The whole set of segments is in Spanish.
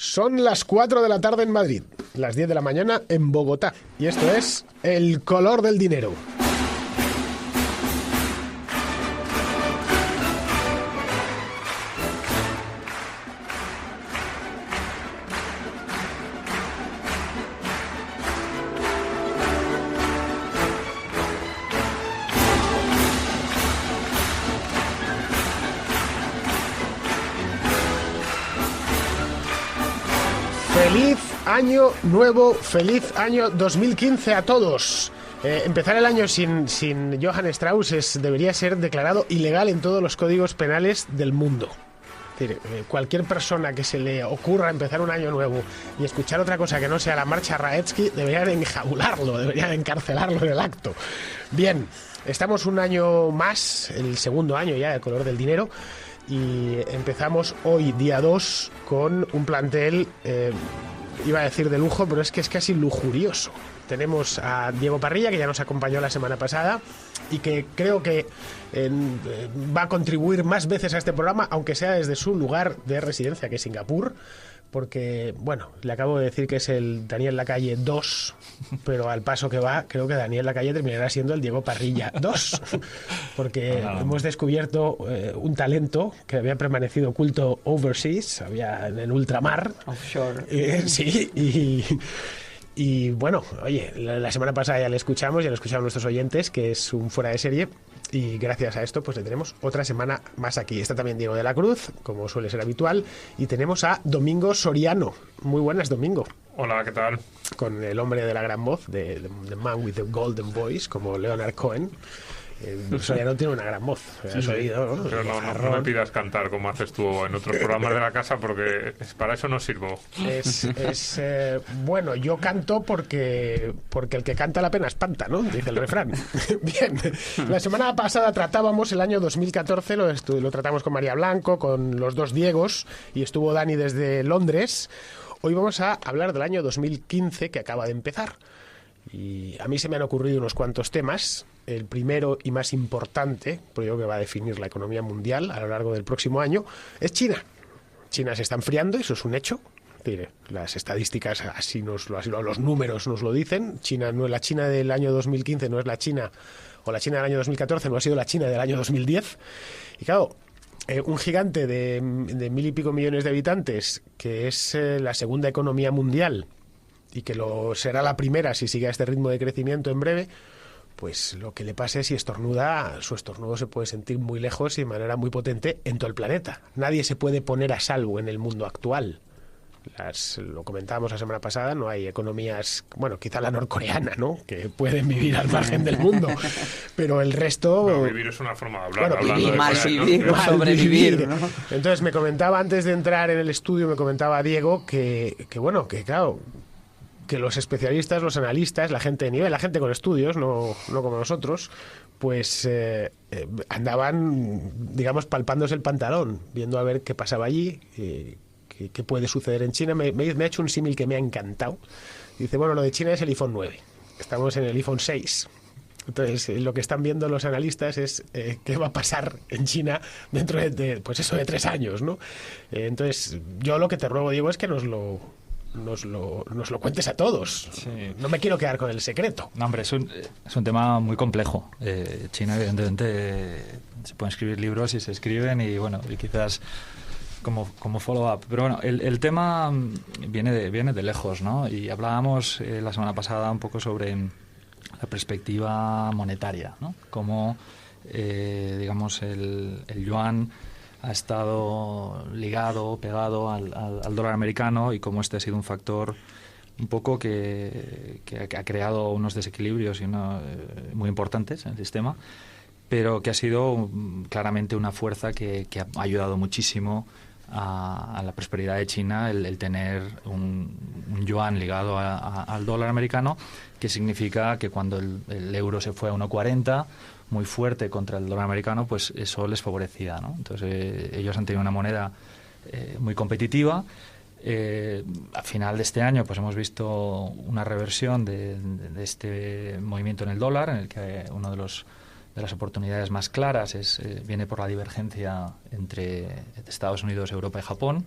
Son las 4 de la tarde en Madrid, las 10 de la mañana en Bogotá. Y esto es El color del dinero. Feliz año nuevo, feliz año 2015 a todos. Empezar el año sin Johann Strauss debería ser declarado ilegal en todos los códigos penales del mundo. Es decir, cualquier persona que se le ocurra empezar un año nuevo y escuchar otra cosa que no sea la marcha Radetzky, deberían enjaularlo, deberían encarcelarlo en el acto. Bien, estamos un año más, el segundo año ya del color del dinero. Y empezamos hoy, día 2, con un plantel, iba a decir de lujo, pero es que es casi lujurioso. Tenemos a Diego Parrilla, que ya nos acompañó la semana pasada y que creo que va a contribuir más veces a este programa, aunque sea desde su lugar de residencia, que es Singapur, porque, bueno, le acabo de decir que es el Daniel Lacalle 2, pero al paso que va, creo que Daniel Lacalle terminará siendo el Diego Parrilla 2, porque hemos descubierto un talento que había permanecido oculto overseas, había en el ultramar. Offshore. Sí, y bueno, oye, la semana pasada ya le escuchamos nuestros oyentes, que es un fuera de serie. Y gracias a esto pues le tenemos otra semana más aquí. Está también Diego de la Cruz, como suele ser habitual. Y tenemos a Domingo Soriano. Muy buenas, Domingo. Hola, ¿qué tal? Con el hombre de la gran voz, The Man with the Golden Voice, como Leonard Cohen. Soriano tiene una gran voz. ¿Has oído, no? Pero no me pidas cantar como haces tú en otros programas de la casa, porque para eso no sirvo. Bueno, yo canto porque el que canta la pena espanta, ¿no? Dice el refrán. Bien, la semana pasada tratábamos el año 2014, lo tratamos con María Blanco, con los dos Diegos, y estuvo Dani desde Londres. Hoy vamos a hablar del año 2015 que acaba de empezar. Y a mí se me han ocurrido unos cuantos temas. El primero y más importante, porque yo creo que va a definir la economía mundial a lo largo del próximo año, es China. China se está enfriando, eso es un hecho. Las estadísticas, así los números nos lo dicen. La China del año 2015 no es la China, o la China del año 2014 no ha sido la China del año 2010. Y claro, un gigante de 1.000 y pico millones de habitantes, que es la segunda economía mundial, y que será la primera si sigue a este ritmo de crecimiento en breve, pues lo que le pase es si estornuda, su estornudo se puede sentir muy lejos y de manera muy potente en todo el planeta. Nadie se puede poner a salvo en el mundo actual. Lo comentábamos la semana pasada, no hay economías, bueno, quizá la norcoreana, ¿no?, que pueden vivir al margen del mundo, pero el resto... No, vivir es una forma de hablar. Bueno, vivir, mal vivir, no sobrevivir, ¿no? Entonces me comentaba, antes de entrar en el estudio, me comentaba Diego que claro, que los especialistas, los analistas, la gente de nivel, la gente con estudios, no como nosotros, pues andaban, digamos, palpándose el pantalón, viendo a ver qué pasaba allí, qué puede suceder en China. Me ha hecho un símil que me ha encantado. Dice, bueno, lo de China es el iPhone 9. Estamos en el iPhone 6. Entonces, lo que están viendo los analistas es qué va a pasar en China dentro de 3 años, ¿no? Entonces, yo lo que te ruego, Diego, es que nos lo cuentes a todos. Sí. No me quiero quedar con el secreto. No, hombre, es un tema muy complejo. China, evidentemente, se pueden escribir libros y se escriben, y bueno, y quizás como follow-up. Pero bueno, el tema viene de lejos, ¿no? Y hablábamos la semana pasada un poco sobre la perspectiva monetaria, ¿no? Cómo, digamos, el yuan ha estado pegado al dólar americano, y cómo este ha sido un factor un poco que ha creado unos desequilibrios muy importantes en el sistema, pero que ha sido claramente una fuerza que ha ayudado muchísimo a la prosperidad de China, el tener un yuan ligado al dólar americano, que significa que cuando el euro se fue a 1,40, muy fuerte contra el dólar americano, pues eso les favorecía, ¿no? Entonces ellos han tenido una moneda muy competitiva. A final de este año pues hemos visto una reversión de este movimiento en el dólar, en el que uno de las oportunidades más claras viene por la divergencia entre Estados Unidos, Europa y Japón.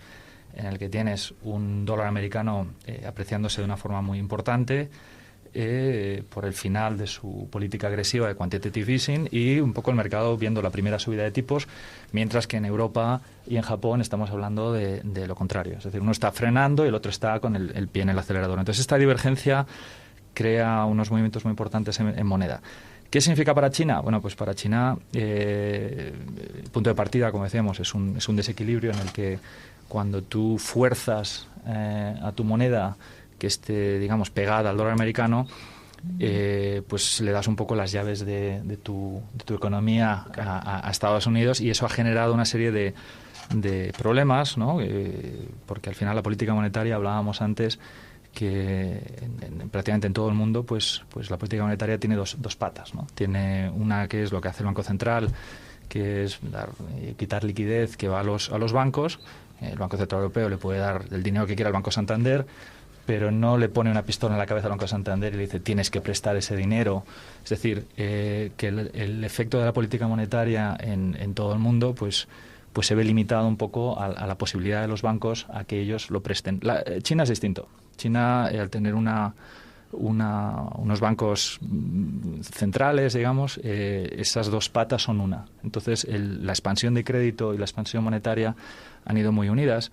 en el que tienes un dólar americano apreciándose de una forma muy importante por el final de su política agresiva de quantitative easing y un poco el mercado viendo la primera subida de tipos, mientras que en Europa y en Japón estamos hablando de lo contrario. Es decir, uno está frenando y el otro está con el pie en el acelerador. Entonces, esta divergencia crea unos movimientos muy importantes en moneda. ¿Qué significa para China? Bueno, pues para China el punto de partida, como decíamos, es un desequilibrio en el que cuando tú fuerzas a tu moneda que esté, digamos, pegada al dólar americano, pues le das un poco las llaves de tu economía a Estados Unidos, y eso ha generado una serie de problemas, ¿no? Porque al final la política monetaria, hablábamos antes, que prácticamente en todo el mundo pues la política monetaria tiene dos patas, ¿no? Tiene una que es lo que hace el Banco Central, que es quitar liquidez que va a los bancos. El Banco Central Europeo le puede dar el dinero que quiera al Banco Santander, pero no le pone una pistola en la cabeza al Banco Santander y le dice tienes que prestar ese dinero. Es decir, que el efecto de la política monetaria en todo el mundo pues se ve limitado un poco a la posibilidad de los bancos a que ellos lo presten. China es distinto. China, al tener unos bancos centrales, digamos, esas dos patas son una. Entonces, la expansión de crédito y la expansión monetaria han ido muy unidas,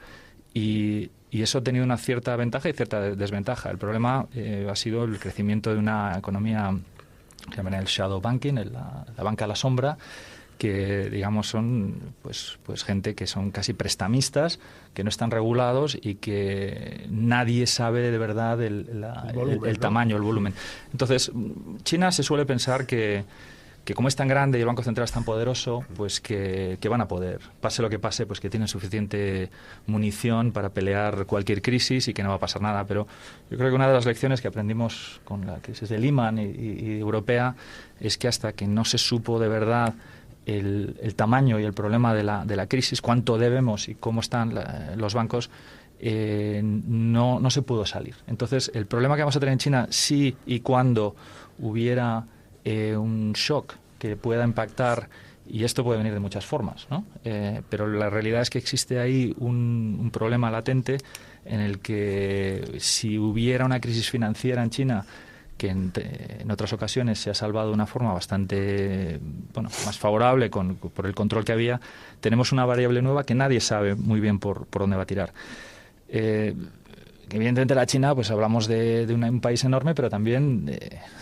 y eso ha tenido una cierta ventaja y cierta desventaja. El problema ha sido el crecimiento de una economía que llaman el shadow banking, la banca a la sombra, que digamos son pues gente que son casi prestamistas, que no están regulados y que nadie sabe de verdad el tamaño, el volumen. Entonces, China se suele pensar que como es tan grande y el Banco Central es tan poderoso, pues que van a poder, pase lo que pase, pues que tienen suficiente munición para pelear cualquier crisis y que no va a pasar nada. Pero yo creo que una de las lecciones que aprendimos con la crisis de Lehman y europea es que hasta que no se supo de verdad el tamaño y el problema de la crisis, cuánto debemos y cómo están los bancos, no se pudo salir. Entonces, el problema que vamos a tener en China, si y cuando hubiera un shock que pueda impactar, y esto puede venir de muchas formas, ¿no? Pero la realidad es que existe ahí un problema latente en el que si hubiera una crisis financiera en China, que en otras ocasiones se ha salvado de una forma bastante más favorable por el control que había, tenemos una variable nueva que nadie sabe muy bien por dónde va a tirar. Evidentemente la China, pues hablamos de un país enorme, pero también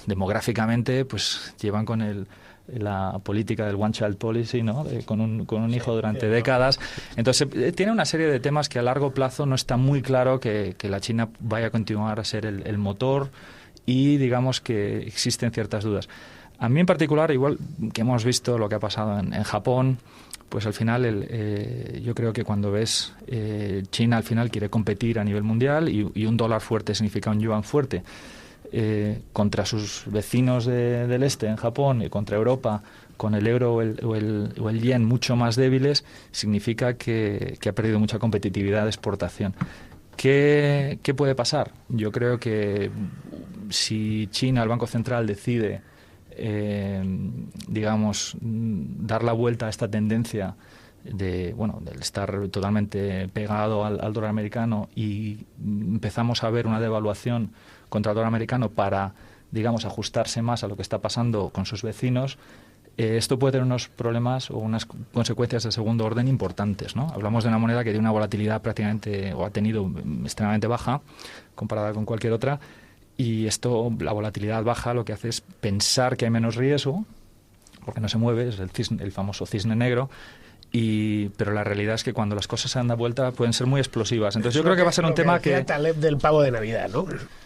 demográficamente pues llevan con la política del One Child Policy, ¿no? Con un hijo durante décadas. Entonces tiene una serie de temas que a largo plazo no está muy claro que la China vaya a continuar a ser el motor, y digamos que existen ciertas dudas. A mí en particular, igual que hemos visto lo que ha pasado en Japón, pues al final yo creo que cuando ves China al final quiere competir a nivel mundial, y un dólar fuerte significa un yuan fuerte contra sus vecinos del este en Japón y contra Europa con el euro o el yen mucho más débiles, significa que ha perdido mucha competitividad de exportación. ¿Qué puede pasar? Yo creo que si China, el Banco Central, decide digamos, dar la vuelta a esta tendencia del estar totalmente pegado al dólar americano, y empezamos a ver una devaluación contra el dólar americano para, digamos, ajustarse más a lo que está pasando con sus vecinos, esto puede tener unos problemas o unas consecuencias de segundo orden importantes, ¿no? Hablamos de una moneda que tiene una volatilidad prácticamente, o ha tenido, extremadamente baja comparada con cualquier otra, y la volatilidad baja, lo que hace es pensar que hay menos riesgo porque no se mueve, es el famoso cisne negro, pero la realidad es que cuando las cosas se dan vuelta pueden ser muy explosivas. Entonces yo creo que va a ser un tema que... Taleb del pavo de Navidad, ¿no?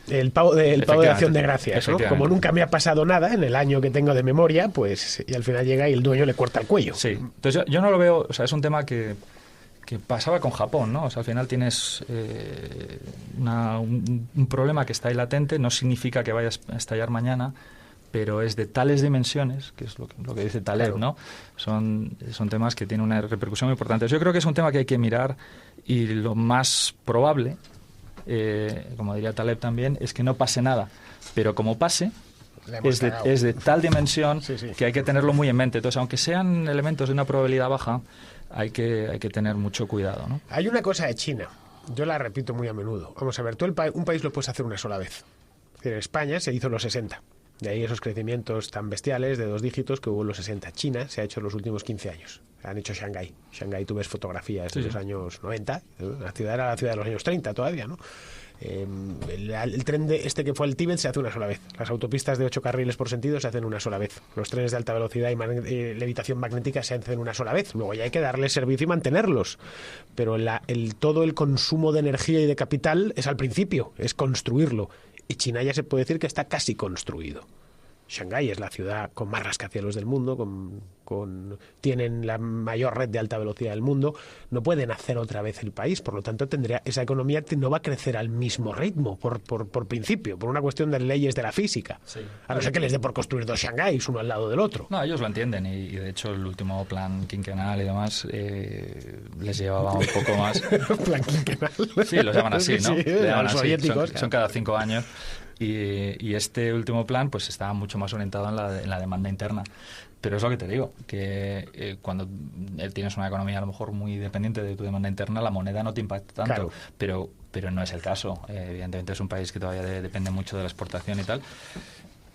El pavo de Acción de Gracias, ¿no? Como nunca me ha pasado nada en el año que tengo de memoria, pues, y al final llega y el dueño le corta el cuello. Sí, entonces yo no lo veo, o sea, es un tema que pasaba con Japón, ¿no? O sea, al final tienes un problema que está ahí latente, no significa que vaya a estallar mañana, pero es de tales dimensiones, que es lo que dice Taleb, claro, ¿no? Son temas que tienen una repercusión muy importante. Yo creo que es un tema que hay que mirar, y lo más probable, como diría Taleb también, es que no pase nada. Pero como pase, es de tal dimensión que hay que tenerlo muy en mente. Entonces, aunque sean elementos de una probabilidad baja, hay que tener mucho cuidado, ¿no? Hay una cosa de China Yo la repito muy a menudo. Vamos a ver, un país lo puedes hacer una sola vez. Es decir, en España se hizo en los 60. De ahí esos crecimientos tan bestiales de 2 dígitos que hubo en los 60. China se ha hecho en los últimos 15 años. Han hecho Shanghái. Shanghái, tú ves fotografías de los años 90. La ciudad era la ciudad de los años 30 todavía, ¿no? El tren que fue el Tíbet se hace una sola vez. Las autopistas de 8 carriles por sentido se hacen una sola vez. Los trenes de alta velocidad y levitación magnética se hacen una sola vez. Luego ya hay que darles servicio y mantenerlos. Pero todo el consumo de energía y de capital es al principio, es construirlo. Y China ya se puede decir que está casi construido. Shanghái es la ciudad con más rascacielos del mundo, tienen la mayor red de alta velocidad del mundo, no pueden hacer otra vez el país, por lo tanto esa economía no va a crecer al mismo ritmo, por principio, por una cuestión de leyes de la física. Sí. A no ser que les dé por construir 2 Shangháis, uno al lado del otro. No, ellos lo entienden y de hecho el último plan quinquenal y demás les llevaba un poco más. ¿Plan quinquenal? Sí, los llaman así, ¿no? Sí, los soviéticos. Son cada 5 años. Y este último plan pues estaba mucho más orientado en la demanda interna. Pero es lo que te digo, que cuando tienes una economía a lo mejor muy dependiente de tu demanda interna, la moneda no te impacta tanto. Claro. Pero no es el caso. Evidentemente es un país que todavía depende mucho de la exportación y tal.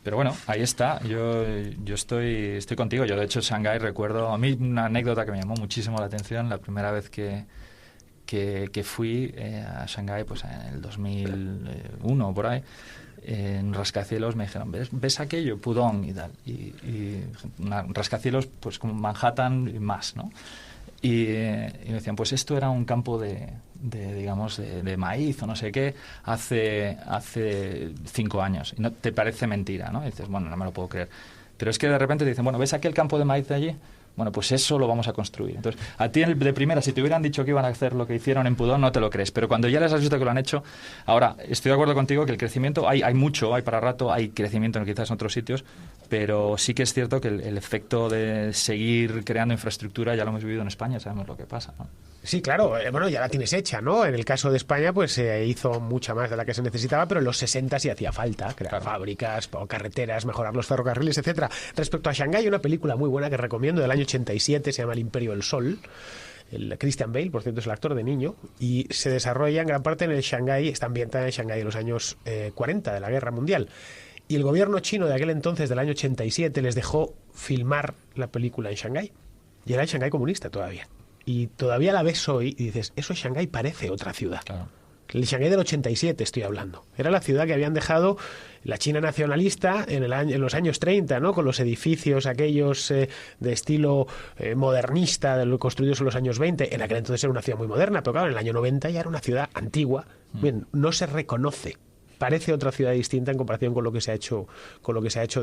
Pero bueno, ahí está. Yo estoy contigo. Yo, de hecho, Shanghái recuerdo... A mí una anécdota que me llamó muchísimo la atención, la primera vez que fui a Shanghái, pues en el 2001 por ahí, en rascacielos me dijeron, ¿ves aquello? Pudong y tal. Y rascacielos pues como Manhattan y más, ¿no? Y me decían, pues esto era un campo de maíz o no sé qué hace 5 años. Y no te parece mentira, ¿no? Y dices, bueno, no me lo puedo creer. Pero es que de repente te dicen, bueno, ¿ves aquel campo de maíz de allí? Bueno, pues eso lo vamos a construir. Entonces, a ti de primera, si te hubieran dicho que iban a hacer lo que hicieron en Pudong, no te lo crees. Pero cuando ya les has visto que lo han hecho, ahora, estoy de acuerdo contigo que el crecimiento, hay mucho, hay para rato, hay crecimiento quizás en otros sitios, pero sí que es cierto que el efecto de seguir creando infraestructura ya lo hemos vivido en España, sabemos lo que pasa, ¿no? Sí, claro, bueno, ya la tienes hecha, ¿no? En el caso de España, pues se hizo mucha más de la que se necesitaba, pero en los 60 sí hacía falta crear fábricas, carreteras, mejorar los ferrocarriles, etcétera. Respecto a Shanghái, una película muy buena que recomiendo del año 87, se llama El Imperio del Sol. El Christian Bale, por cierto, es el actor de niño, y se desarrolla en gran parte en el Shanghái, está ambientada en Shanghái en los años 40 de la Guerra Mundial. Y el gobierno chino de aquel entonces, del año 87, les dejó filmar la película en Shanghái. Y era el Shanghái comunista todavía. Y todavía la ves hoy y dices, eso Shanghái parece otra ciudad. Claro. El Shanghái del 87 estoy hablando. Era la ciudad que habían dejado la China nacionalista en los años 30, ¿no? Con los edificios aquellos de estilo modernista construidos en los años 20. En aquel entonces era una ciudad muy moderna, pero claro, en el año 90 ya era una ciudad antigua. Bien, no se reconoce. Parece otra ciudad distinta en comparación con lo que se ha hecho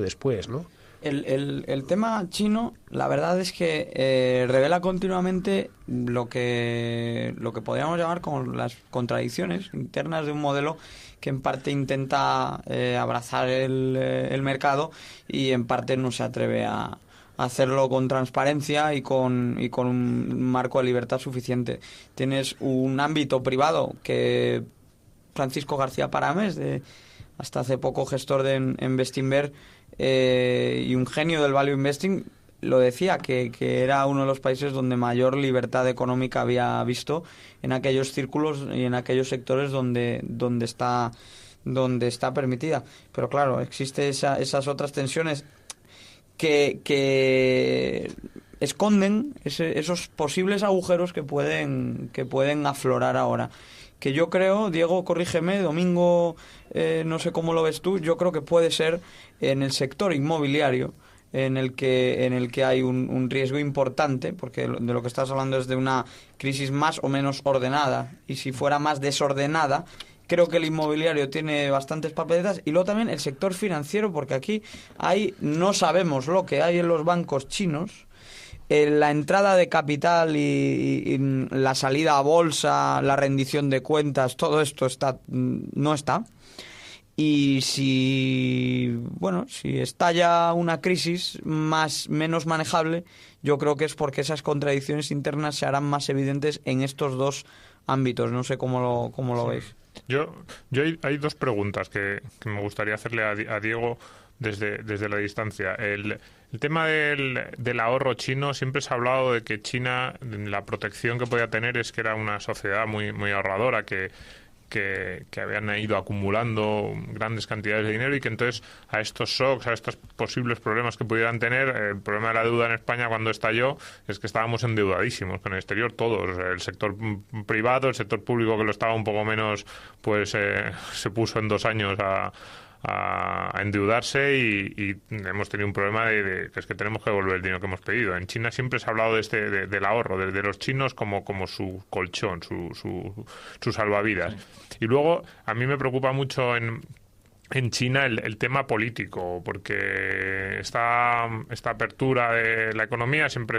después, ¿no? El tema chino, la verdad es que revela continuamente lo que podríamos llamar como las contradicciones internas de un modelo que en parte intenta abrazar el mercado y en parte no se atreve a hacerlo con transparencia y con un marco de libertad suficiente. Tienes un ámbito privado que Francisco García Parames, hasta hace poco gestor en Bestinver, y un genio del value investing, lo decía, que era uno de los países donde mayor libertad económica había visto en aquellos círculos y en aquellos sectores donde está permitida. Pero claro, existe esas otras tensiones que esconden esos posibles agujeros que pueden aflorar ahora. Que yo creo, Diego, corrígeme, Domingo, no sé cómo lo ves tú, yo creo que puede ser en el sector inmobiliario en el que hay un riesgo importante, porque de lo que estás hablando es de una crisis más o menos ordenada, y si fuera más desordenada, creo que el inmobiliario tiene bastantes papeletas, y luego también el sector financiero, porque aquí no sabemos lo que hay en los bancos chinos. La entrada de capital y la salida a bolsa, la rendición de cuentas, todo esto no está. Y si estalla una crisis menos manejable, yo creo que es porque esas contradicciones internas se harán más evidentes en estos dos ámbitos. No sé cómo lo veis. Yo hay 2 preguntas que me gustaría hacerle a Diego desde la distancia. El tema del ahorro chino, siempre se ha hablado de que China, la protección que podía tener es que era una sociedad muy, muy ahorradora, que habían ido acumulando grandes cantidades de dinero y que entonces a estos shocks, a estos posibles problemas que pudieran tener, el problema de la deuda en España cuando estalló es que estábamos endeudadísimos con el exterior todos, el sector privado, el sector público que lo estaba un poco menos, pues se puso en 2 años a endeudarse y hemos tenido un problema de que es que tenemos que devolver el dinero que hemos pedido. En China siempre se ha hablado del ahorro, de los chinos como su colchón, su salvavidas. Sí. Y luego a mí me preocupa mucho en China el tema político, porque esta apertura de la economía siempre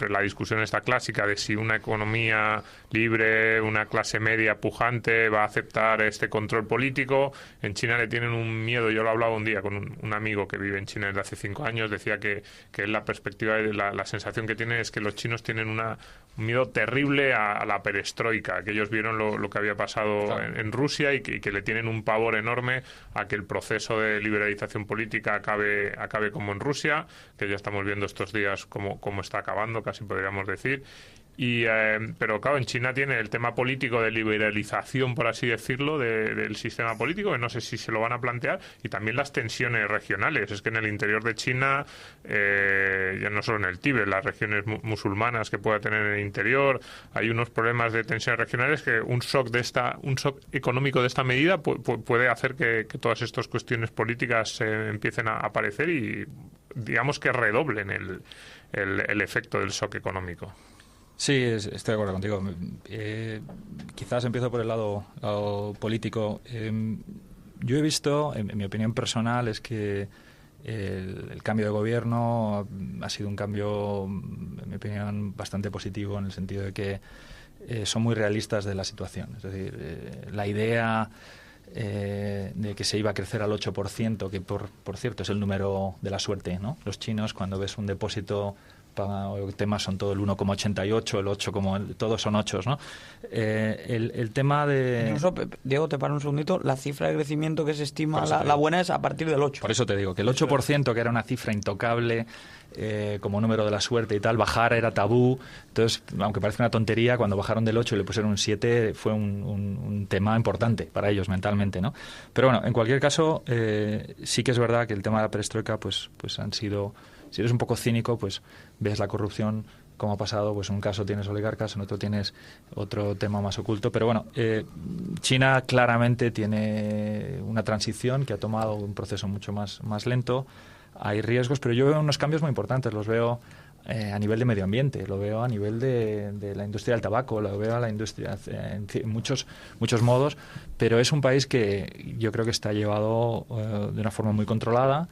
la discusión está clásica de si una economía libre, una clase media pujante va a aceptar este control político. En China le tienen un miedo. Yo lo hablaba un día con un amigo que vive en China desde hace 5 años, decía que la perspectiva, la sensación que tiene es que los chinos tienen un miedo terrible a la perestroika, que ellos vieron lo que había pasado, claro, en Rusia y que le tienen un pavor enorme a que el proceso de liberalización política acabe como en Rusia, que ya estamos viendo estos días cómo está acabando, casi podríamos decir. Pero claro, en China tiene el tema político de liberalización, por así decirlo, del sistema político, que no sé si se lo van a plantear, y también las tensiones regionales. Es que en el interior de China, ya no solo en el Tíbet, las regiones musulmanas que pueda tener en el interior, hay unos problemas de tensiones regionales que un shock económico de esta medida puede hacer que todas estas cuestiones políticas empiecen a aparecer y digamos que redoblen el efecto del shock económico. Sí, estoy de acuerdo contigo. Quizás empiezo por el lado político. Yo he visto, en mi opinión personal, es que el cambio de gobierno ha sido un cambio, en mi opinión, bastante positivo, en el sentido de que son muy realistas de la situación. Es decir, la idea de que se iba a crecer al 8%, que por cierto es el número de la suerte, ¿no? Los chinos, cuando ves un depósito, temas son todo el 1,88, el 8, todos son 8, ¿no? El tema de... Incluso, Diego, te paro un segundito, la cifra de crecimiento que se estima, la buena es a partir del 8. Por eso te digo, que el 8%, que era una cifra intocable, como número de la suerte y tal, bajar era tabú. Entonces, aunque parece una tontería, cuando bajaron del 8 y le pusieron un 7, fue un tema importante para ellos mentalmente, ¿no? Pero bueno, en cualquier caso, sí que es verdad que el tema de la perestroika, pues han sido... Si eres un poco cínico, pues ves la corrupción como ha pasado, pues en un caso tienes oligarcas, en otro tienes otro tema más oculto. Pero bueno, China claramente tiene una transición que ha tomado un proceso mucho más lento. Hay riesgos, pero yo veo unos cambios muy importantes. Los veo a nivel de medio ambiente, lo veo a nivel de la industria del tabaco, lo veo a la industria en muchos modos, pero es un país que yo creo que está llevado de una forma muy controlada.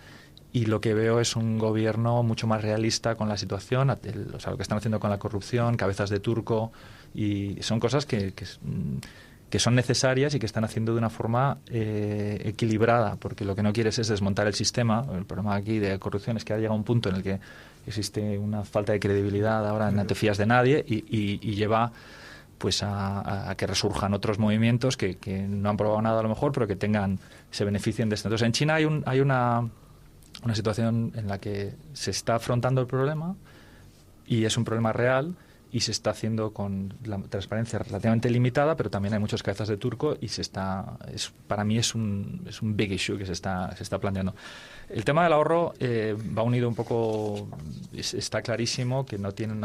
Y lo que veo es un gobierno mucho más realista con la situación, o sea, lo que están haciendo con la corrupción, cabezas de turco, y son cosas que son necesarias y que están haciendo de una forma equilibrada, porque lo que no quieres es desmontar el sistema. El problema aquí de corrupción es que ha llegado un punto en el que existe una falta de credibilidad, ahora no te fías de nadie y lleva pues a que resurjan otros movimientos que no han probado nada a lo mejor, pero que se beneficien de esto. Entonces, en China hay una situación en la que se está afrontando el problema y es un problema real y se está haciendo con la transparencia relativamente limitada, pero también hay muchos cabezas de turco y para mí es un big issue que se está planteando. El tema del ahorro va unido un poco, está clarísimo que no tiene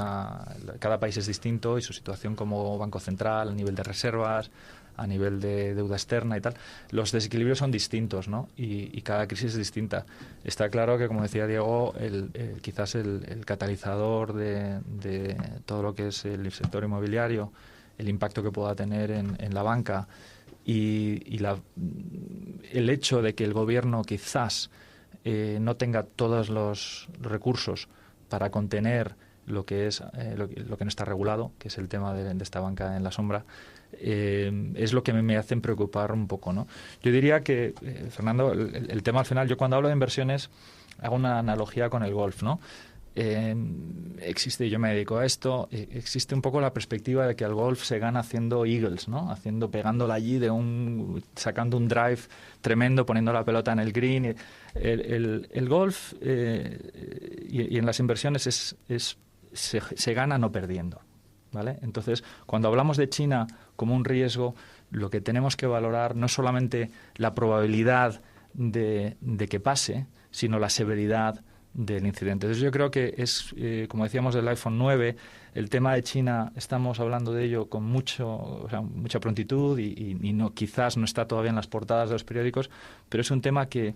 cada país es distinto y su situación como Banco Central, a nivel de reservas, a nivel de deuda externa y tal, los desequilibrios son distintos, ¿no? Y cada crisis es distinta. Está claro que, como decía Diego, quizás el catalizador de todo lo que es el sector inmobiliario, el impacto que pueda tener en la banca y el hecho de que el gobierno quizás no tenga todos los recursos para contener lo que no está regulado, que es el tema de esta banca en la sombra, es lo que me hacen preocupar un poco, ¿no? Yo diría que, Fernando, el tema al final, yo cuando hablo de inversiones hago una analogía con el golf, ¿no? existe, yo me dedico a esto, existe un poco la perspectiva de que el golf se gana haciendo eagles, ¿no? Pegándola allí sacando un drive tremendo, poniendo la pelota en el green. El golf y en las inversiones se gana no perdiendo, ¿vale? Entonces, cuando hablamos de China como un riesgo, lo que tenemos que valorar no solamente la probabilidad de que pase, sino la severidad del incidente. Entonces yo creo que es, como decíamos del iPhone 9, el tema de China, estamos hablando de ello con mucha prontitud y no, quizás no está todavía en las portadas de los periódicos, pero es un tema que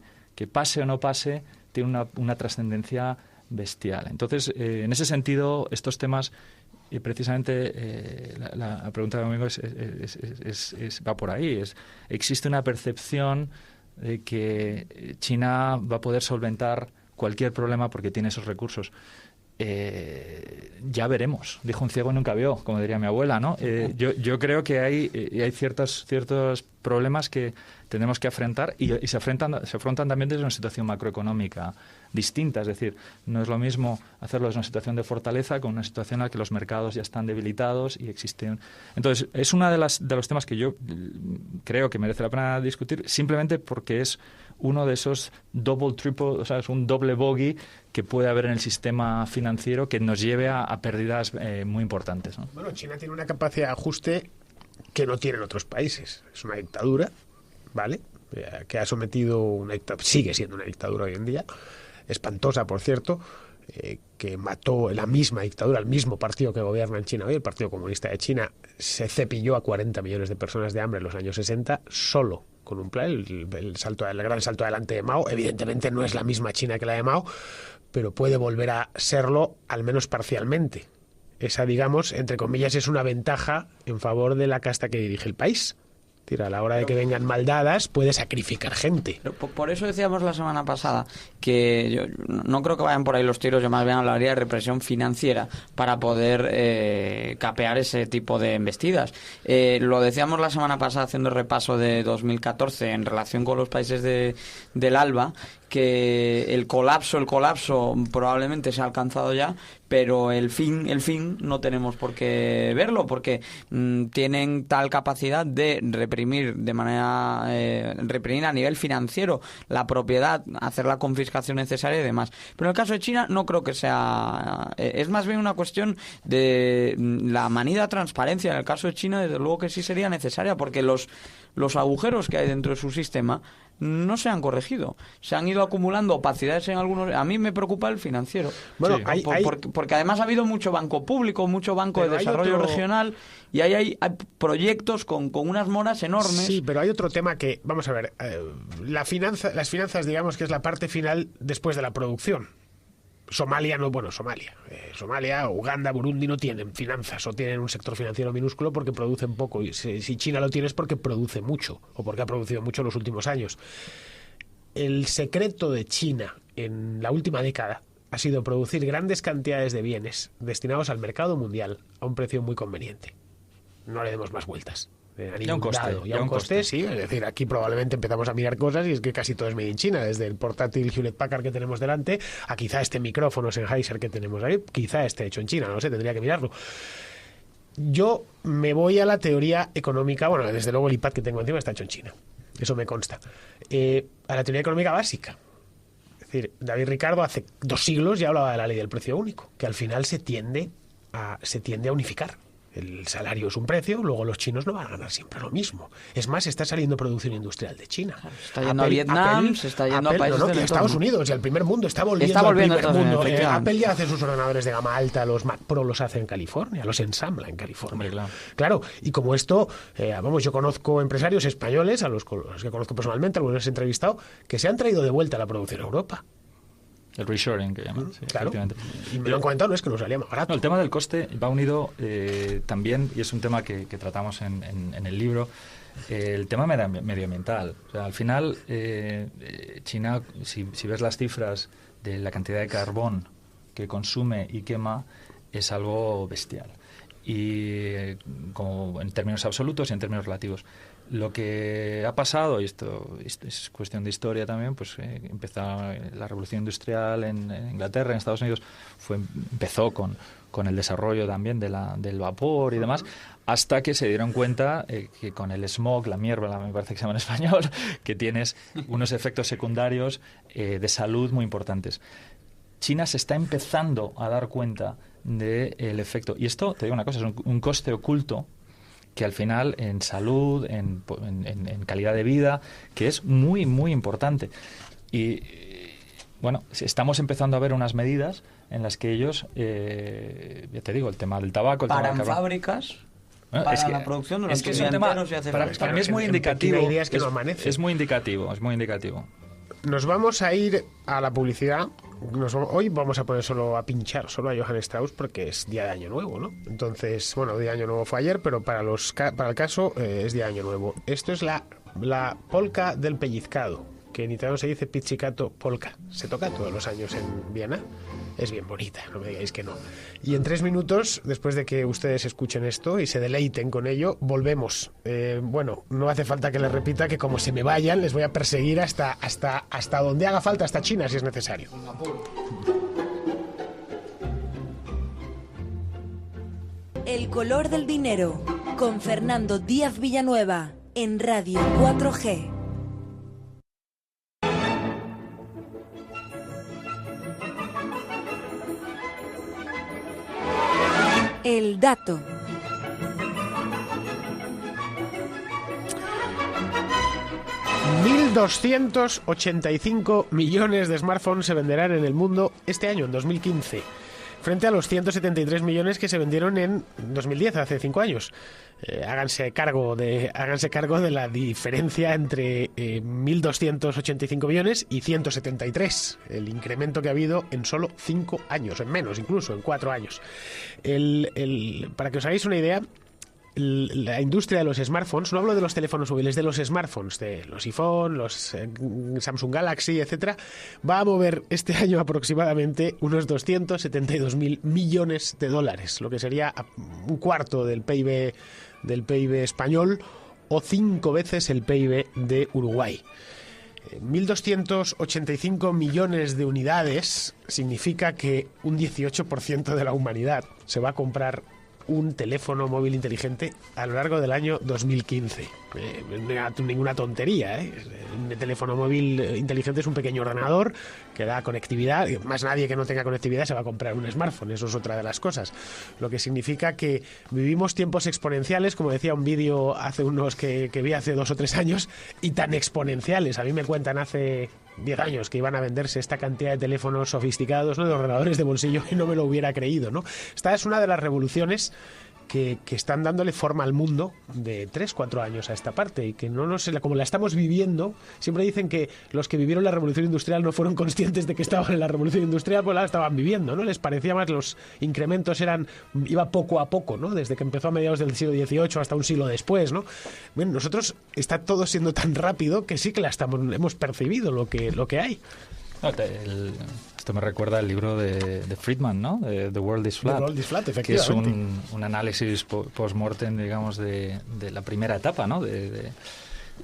pase o no pase, tiene una trascendencia bestial. Entonces, en ese sentido, estos temas, precisamente la pregunta de Domingo va por ahí. Existe una percepción de que China va a poder solventar cualquier problema porque tiene esos recursos. Ya veremos, dijo un ciego y nunca vio, como diría mi abuela, ¿no? Yo creo que hay ciertos problemas que tenemos que afrontar y se afrontan también desde una situación macroeconómica distinta, es decir, no es lo mismo hacerlo desde una situación de fortaleza con una situación en la que los mercados ya están debilitados y existen. Entonces, es uno de los temas que yo creo que merece la pena discutir, simplemente porque es uno de esos es un doble bogey que puede haber en el sistema financiero que nos lleve a pérdidas muy importantes, ¿no? Bueno, China tiene una capacidad de ajuste que no tienen otros países. Es una dictadura, ¿vale? Que ha sometido sigue siendo una dictadura hoy en día, espantosa, por cierto, que mató la misma dictadura, el mismo partido que gobierna en China hoy, el Partido Comunista de China, se cepilló a 40 millones de personas de hambre en los años 60, solo con un plan, el gran salto adelante de Mao. Evidentemente no es la misma China que la de Mao, pero puede volver a serlo, al menos parcialmente. Esa, digamos, entre comillas, es una ventaja en favor de la casta que dirige el país. A la hora de que vengan maldadas, puede sacrificar gente. Por eso decíamos la semana pasada que yo no creo que vayan por ahí los tiros, yo más bien hablaría de represión financiera para poder capear ese tipo de embestidas. Lo decíamos la semana pasada haciendo el repaso de 2014 en relación con los países del ALBA, que el colapso probablemente se ha alcanzado ya, pero el fin no tenemos por qué verlo, porque tienen tal capacidad de reprimir a nivel financiero la propiedad, hacer la confiscación necesaria y demás. Pero en el caso de China no creo que sea, es más bien una cuestión de la manida transparencia. En el caso de China, desde luego que sí sería necesaria, porque los agujeros que hay dentro de su sistema no se han corregido. Se han ido acumulando opacidades en algunos. A mí me preocupa el financiero. Bueno, sí, porque además ha habido mucho banco público, mucho banco de desarrollo regional, y hay proyectos con unas moras enormes. Sí, pero hay otro tema que, vamos a ver, las finanzas, digamos que es la parte final después de la producción. Somalia, Uganda, Burundi no tienen finanzas o tienen un sector financiero minúsculo porque producen poco. Y si China lo tiene es porque produce mucho o porque ha producido mucho en los últimos años. El secreto de China en la última década ha sido producir grandes cantidades de bienes destinados al mercado mundial a un precio muy conveniente. No le demos más vueltas. Ya un coste, sí. Es decir, aquí probablemente empezamos a mirar cosas y es que casi todo es made in China, desde el portátil Hewlett Packard que tenemos delante a quizá este micrófono Sennheiser que tenemos ahí, quizá esté hecho en China, no sé, tendría que mirarlo. Yo me voy a la teoría económica, bueno, desde luego el iPad que tengo encima está hecho en China, eso me consta. A la teoría económica básica. Es decir, David Ricardo hace 2 siglos ya hablaba de la ley del precio único, que al final se tiende a unificar. El salario es un precio, luego los chinos no van a ganar siempre lo mismo. Es más, está saliendo producción industrial de China. Está yendo a Vietnam, se está yendo a países del y a Estados Unidos, y al primer mundo, está volviendo al primer mundo. Apple ya hace sus ordenadores de gama alta, los Mac Pro los hace en California, los ensambla en California. Hombre, claro, y como esto, yo conozco empresarios españoles, a los que conozco personalmente, algunos he entrevistado, que se han traído de vuelta la producción a Europa. El reshoring que llaman, sí, claro. Y me lo han comentado, no es que nos salía más barato. El tema del coste va unido también, y es un tema que tratamos en el libro, el tema medioambiental. O sea, al final, China, si ves las cifras de la cantidad de carbón que consume y quema, es algo bestial. Y como en términos absolutos y en términos relativos. Lo que ha pasado, y esto es cuestión de historia también, pues empezó la revolución industrial en Inglaterra, en Estados Unidos, empezó con el desarrollo también del vapor y demás, hasta que se dieron cuenta que con el smog, la mierda, me parece que se llama en español, que tienes unos efectos secundarios de salud muy importantes. China se está empezando a dar cuenta del efecto. Y esto, te digo una cosa, es un coste oculto que al final en salud, en calidad de vida, que es muy, muy importante. Y bueno, estamos empezando a ver unas medidas en las que ellos, ya te digo, el tema del tabaco... Paran fábricas... Para la producción de los que es un tema, para mí es muy indicativo. Es muy indicativo, es muy indicativo. Nos vamos a ir a la publicidad. Hoy vamos a poner a pinchar solo a Johann Strauss porque es día de Año Nuevo, ¿no? Entonces, bueno, día de Año Nuevo fue ayer, pero para el caso es día de Año Nuevo. Esto es la polka del pellizcado, que en italiano se dice pizzicato polka. Se toca todos los años en Viena. Es bien bonita, no me digáis que no. Y en 3 minutos, después de que ustedes escuchen esto y se deleiten con ello, volvemos. Bueno, no hace falta que les repita que como se me vayan, les voy a perseguir hasta donde haga falta, hasta China si es necesario. El color del dinero, con Fernando Díaz Villanueva, en Radio 4G. El dato. $1.285 millones de smartphones se venderán en el mundo este año, en 2015, frente a los 173 millones que se vendieron en 2010, hace 5 años. Háganse cargo de la diferencia entre 1.285 millones y 173, el incremento que ha habido en solo 5 años, en menos incluso, en 4 años. Para que os hagáis una idea, la industria de los smartphones, no hablo de los teléfonos móviles, de los smartphones, de los iPhone, los Samsung Galaxy, etcétera, va a mover este año aproximadamente unos 272.000 millones de dólares, lo que sería un cuarto del PIB español o 5 veces el PIB de Uruguay. 1.285 millones de unidades significa que un 18% de la humanidad se va a comprar un teléfono móvil inteligente a lo largo del año 2015. Ninguna tontería, ¿eh? Un teléfono móvil inteligente es un pequeño ordenador que da conectividad. Más nadie que no tenga conectividad se va a comprar un smartphone. Eso es otra de las cosas. Lo que significa que vivimos tiempos exponenciales, como decía un vídeo hace unos que vi hace 2 o 3 años, y tan exponenciales. A mí me cuentan hace 10 años que iban a venderse esta cantidad de teléfonos sofisticados, ¿no?, de ordenadores de bolsillo, y no me lo hubiera creído, ¿no? Esta es una de las revoluciones que están dándole forma al mundo de 3-4 años a esta parte, y que como la estamos viviendo. Siempre dicen que los que vivieron la revolución industrial no fueron conscientes de que estaban en la revolución industrial, pues la estaban viviendo, ¿no? Les parecía más, los incrementos iba poco a poco, ¿no? Desde que empezó a mediados del siglo XVIII hasta un siglo después, ¿no? Bueno, nosotros está todo siendo tan rápido que sí que hemos percibido lo que hay. Esto me recuerda al libro de Friedman, ¿no? De The World is Flat. The World is Flat, efectivamente. Que es un análisis post-mortem, digamos, de la primera etapa, ¿no?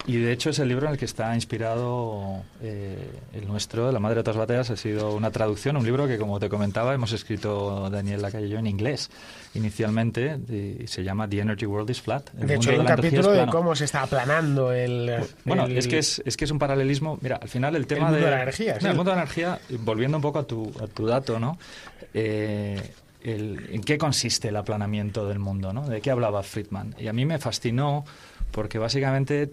Y de hecho es el libro en el que está inspirado el nuestro, La madre de todas las batallas. Ha sido una traducción, un libro que, como te comentaba, hemos escrito Daniel Lacalle y yo en inglés inicialmente, y se llama The Energy World is Flat. De hecho hay un capítulo de cómo se está aplanando es que es un paralelismo. Mira, al final el tema mundo de la energía. El mundo de la energía, volviendo un poco a tu dato, ¿no? ¿En qué consiste el aplanamiento del mundo, ¿no? ¿De qué hablaba Friedman? Y a mí me fascinó porque básicamente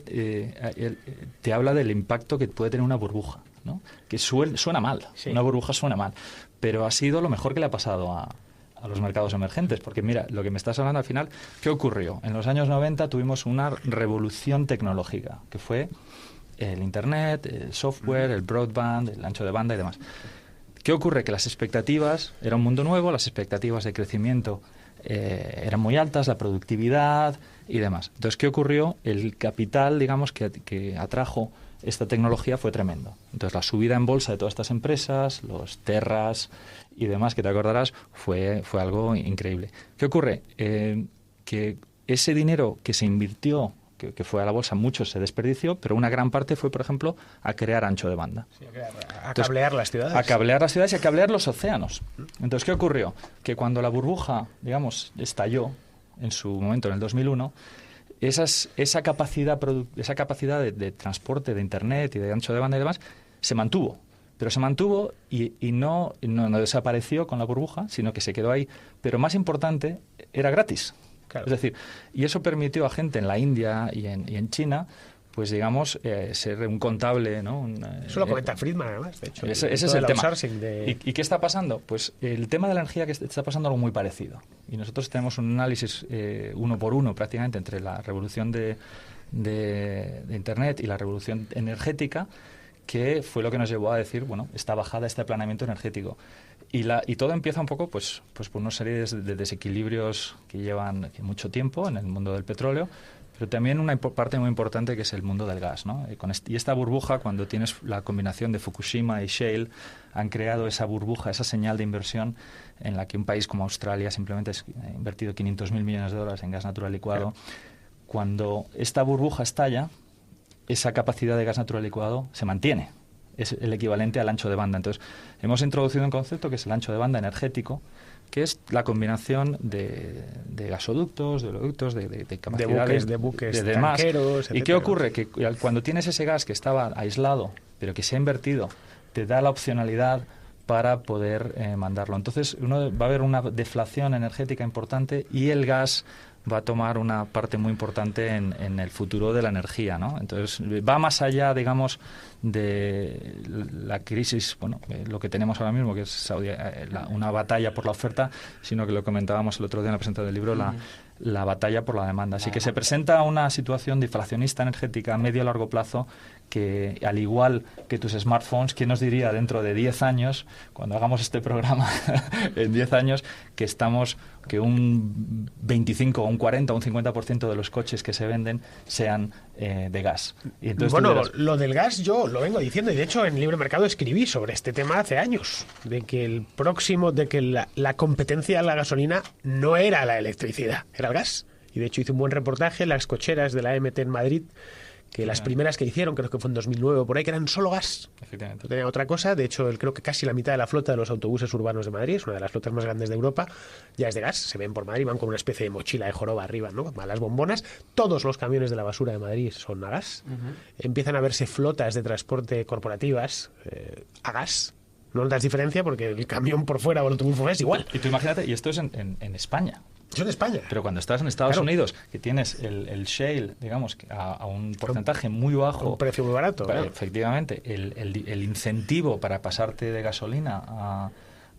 te habla del impacto que puede tener una burbuja, ¿no? Que suena mal, sí. Una burbuja suena mal, pero ha sido lo mejor que le ha pasado a los mercados emergentes, porque mira, lo que me estás hablando al final, ¿qué ocurrió? En los años 90 tuvimos una revolución tecnológica, que fue el Internet, el software, el broadband, el ancho de banda y demás. ¿Qué ocurre? Que las expectativas, era un mundo nuevo, las expectativas de crecimiento eran muy altas, la productividad y demás. Entonces, ¿qué ocurrió? El capital, digamos, que atrajo esta tecnología fue tremendo. Entonces, la subida en bolsa de todas estas empresas, los Terras y demás, que te acordarás, fue algo increíble. ¿Qué ocurre? Que ese dinero que se invirtió que fue a la bolsa, mucho se desperdició, pero una gran parte fue, por ejemplo, a crear ancho de banda. Sí, a cablear las ciudades. A cablear las ciudades y a cablear los océanos. Entonces, ¿qué ocurrió? Que cuando la burbuja, digamos, estalló en su momento, en el 2001, esa capacidad de transporte de Internet y de ancho de banda y demás se mantuvo. Pero se mantuvo y no desapareció con la burbuja, sino que se quedó ahí. Pero más importante, era gratis. Claro. Es decir, y eso permitió a gente en la India y en China, pues digamos, ser un contable, ¿no? Eso lo comenta Friedman, además, de hecho. Ese es el tema. ¿Y qué está pasando? Pues el tema de la energía, que está pasando algo muy parecido. Y nosotros tenemos un análisis uno por uno prácticamente entre la revolución de Internet y la revolución energética, que fue lo que nos llevó a decir, bueno, esta bajada, este aplanamiento energético. Y todo empieza un poco pues por una serie de desequilibrios que llevan mucho tiempo en el mundo del petróleo, pero también una parte muy importante que es el mundo del gas, ¿no? Y esta burbuja, cuando tienes la combinación de Fukushima y Shale, han creado esa burbuja, esa señal de inversión en la que un país como Australia simplemente ha invertido 500.000 millones de dólares en gas natural licuado. Cuando esta burbuja estalla, esa capacidad de gas natural licuado se mantiene. Es el equivalente al ancho de banda. Entonces, hemos introducido un concepto que es el ancho de banda energético, que es la combinación de gasoductos, de oleoductos, de capacidades, de buques, de demás. tanqueros, etcétera. ¿Y qué ocurre? Que cuando tienes ese gas que estaba aislado, pero que se ha invertido, te da la opcionalidad para poder mandarlo. Entonces, va a haber una deflación energética importante y el gas va a tomar una parte muy importante en el futuro de la energía, ¿no? Entonces, va más allá, digamos, de la crisis, lo que tenemos ahora mismo, que es una batalla por la oferta, sino que lo comentábamos el otro día en la presentación del libro, la batalla por la demanda. Así que se presenta una situación deflacionista energética a medio y largo plazo que, al igual que tus smartphones, ¿quién nos diría dentro de 10 años, cuando hagamos este programa, en 10 años, que un 25, un 40, un 50% de los coches que se venden sean de gas? Y entonces lo del gas yo lo vengo diciendo, y de hecho en Libre Mercado escribí sobre este tema hace años, de que la competencia a la gasolina no era la electricidad, era el gas. Y de hecho hice un buen reportaje en las cocheras de la AMT en Madrid, que las primeras que hicieron, creo que fue en 2009 o por ahí, que eran solo gas. Efectivamente. No tenía otra cosa. De hecho, creo que casi la mitad de la flota de los autobuses urbanos de Madrid, es una de las flotas más grandes de Europa, ya es de gas. Se ven por Madrid, van con una especie de mochila de joroba arriba, ¿no? A las bombonas. Todos los camiones de la basura de Madrid son a gas. Empiezan a verse flotas de transporte corporativas a gas. No notas diferencia porque el camión por fuera o el autobús por fuera es igual. Y tú imagínate, y esto es en España. Eso en España. Pero cuando estás en Estados Unidos, que tienes el shale, digamos, a un porcentaje muy bajo, un precio muy barato, efectivamente, el incentivo para pasarte de gasolina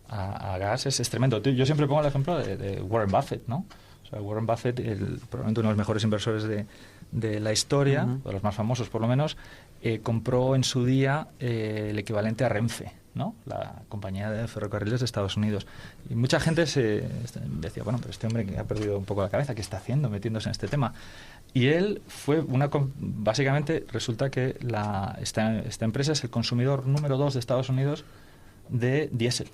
a gas es tremendo. Yo siempre pongo el ejemplo de Warren Buffett, ¿no? O sea, Warren Buffett, probablemente uno de los mejores inversores de la historia, de los más famosos por lo menos, compró en su día el equivalente a Renfe, ¿no? La compañía de ferrocarriles de Estados Unidos. Y mucha gente decía, bueno, pero este hombre que ha perdido un poco la cabeza, ¿qué está haciendo metiéndose en este tema? Y él fue básicamente resulta que esta empresa es el consumidor número 2 de Estados Unidos de diésel.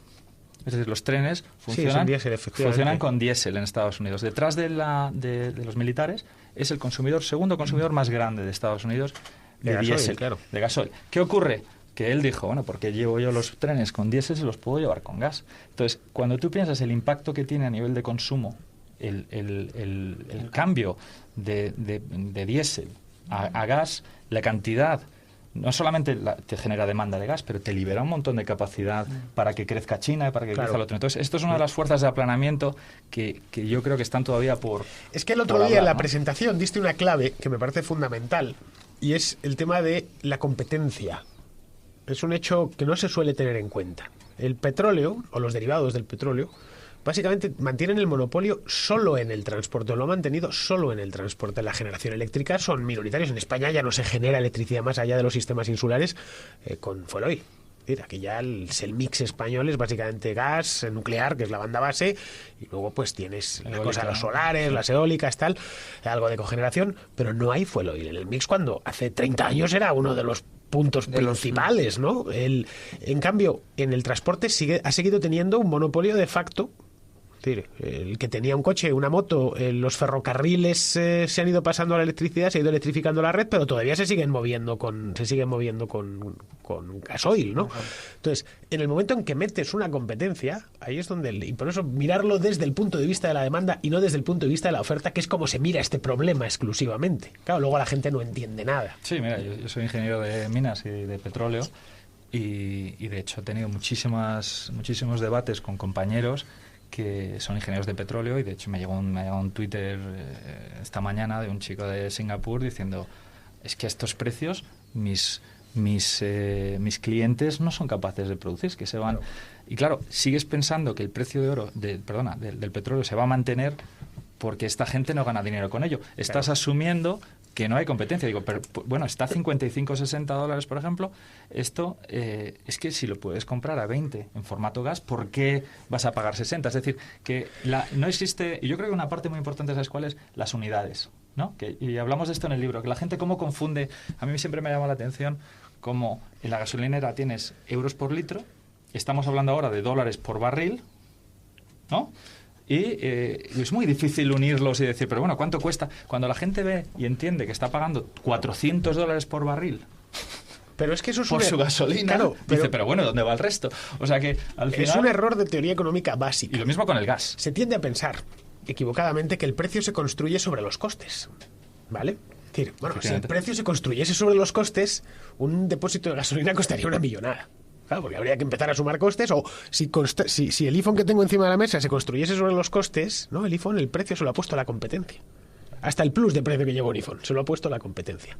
Es decir, los trenes funcionan con diésel en Estados Unidos. Detrás de los militares es el segundo consumidor más grande de Estados Unidos de diésel, claro. De gasoil. ¿Qué ocurre? Que él dijo, bueno, ¿por qué llevo yo los trenes con diésel si los puedo llevar con gas? Entonces, cuando tú piensas el impacto que tiene a nivel de consumo el cambio de diésel a gas, la cantidad, no solamente te genera demanda de gas, pero te libera un montón de capacidad para que crezca China y para que crezca el otro. Entonces, esto es una de las fuerzas de aplanamiento que yo creo que están todavía por... Es que el otro día en la presentación diste una clave que me parece fundamental, y es el tema de la competencia. Es un hecho que no se suele tener en cuenta. El petróleo, o los derivados del petróleo, básicamente mantienen el monopolio solo en el transporte, lo han mantenido solo en el transporte. La generación eléctrica son minoritarios. En España ya no se genera electricidad más allá de los sistemas insulares con fuel oil. Aquí ya el mix español es básicamente gas, nuclear, que es la banda base, y luego pues tienes la cosa de los solares, las eólicas, tal, algo de cogeneración, pero no hay fuel oil en el mix, cuando hace 30 años era uno de los puntos principales, ¿no? En cambio, en el transporte ha seguido teniendo un monopolio de facto Es decir, el que tenía un coche, una moto, los ferrocarriles se han ido pasando a la electricidad, se ha ido electrificando la red, pero todavía se siguen moviendo con gasoil, ¿no? Entonces, en el momento en que metes una competencia, ahí es donde... Y por eso mirarlo desde el punto de vista de la demanda y no desde el punto de vista de la oferta, que es como se mira este problema exclusivamente. Claro, luego la gente no entiende nada. Sí, mira, yo soy ingeniero de minas y de petróleo y de hecho he tenido muchísimos debates con compañeros que son ingenieros de petróleo y de hecho me llegó un Twitter esta mañana de un chico de Singapur diciendo, es que a estos precios mis clientes no son capaces de producir, es que se van... Claro. Y claro, sigues pensando que el precio del petróleo se va a mantener porque esta gente no gana dinero con ello. Estás asumiendo que no hay competencia. Digo, pero bueno, está a 55 o 60 dólares, por ejemplo. Esto es que si lo puedes comprar a 20 en formato gas, ¿por qué vas a pagar 60? Es decir, que no existe... Y yo creo que una parte muy importante, ¿sabes cuál es? Las unidades, ¿no? Y hablamos de esto en el libro, que la gente cómo confunde... A mí siempre me llama la atención cómo en la gasolinera tienes euros por litro, estamos hablando ahora de dólares por barril, ¿no? Y es muy difícil unirlos y decir, pero bueno, ¿cuánto cuesta? Cuando la gente ve y entiende que está pagando $400 por barril... Pero es que eso es por su gasolina, claro, dice, pero bueno, ¿dónde va el resto? O sea que al final... Es un error de teoría económica básica. Y lo mismo con el gas. Se tiende a pensar, equivocadamente, que el precio se construye sobre los costes, ¿vale? Es decir, bueno, si el precio se construyese sobre los costes, un depósito de gasolina costaría una millonada. Claro, porque habría que empezar a sumar costes, o si el iPhone que tengo encima de la mesa se construyese sobre los costes, ¿no? El iPhone, el precio se lo ha puesto a la competencia. Hasta el plus de precio que lleva un iPhone se lo ha puesto a la competencia.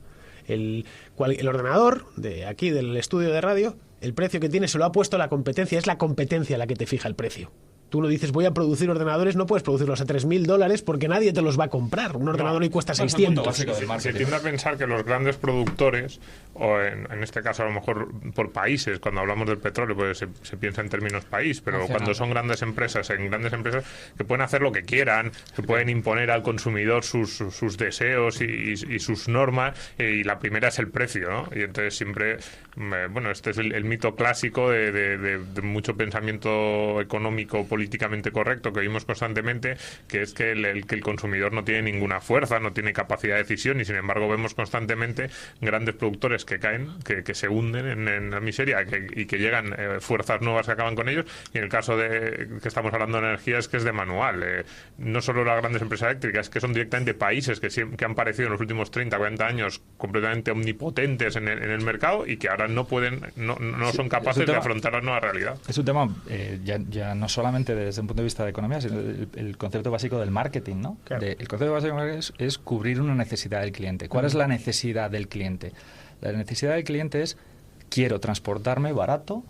El ordenador de aquí del estudio de radio, el precio que tiene se lo ha puesto a la competencia. Es la competencia la que te fija el precio. Tú no dices, voy a producir ordenadores, no puedes producirlos a $3.000 porque nadie te los va a comprar. Un ordenador hoy cuesta 600. Se tiende a pensar que los grandes productores, o en este caso a lo mejor por países, cuando hablamos del petróleo, pues se piensa en términos país, pero cuando son grandes empresas, que pueden hacer lo que quieran, que pueden imponer al consumidor sus deseos y sus normas, y la primera es el precio, ¿no? Y entonces siempre, bueno, este es el mito clásico de mucho pensamiento económico políticamente correcto que vimos constantemente, que es que el consumidor no tiene ninguna fuerza, no tiene capacidad de decisión, y sin embargo vemos constantemente grandes productores que caen, que se hunden en la miseria y que llegan fuerzas nuevas que acaban con ellos. Y en el caso de que estamos hablando de energía, es que es de manual. No solo las grandes empresas eléctricas, que son directamente países que han parecido en los últimos 30, 40 años completamente omnipotentes en el mercado y que ahora no son capaces de afrontar la nueva realidad. Es un tema ya no solamente desde un punto de vista de economía, sino el concepto básico del marketing, ¿no? Claro. El concepto básico es cubrir una necesidad del cliente. ¿Cuál es la necesidad del cliente? La necesidad del cliente es, quiero transportarme barato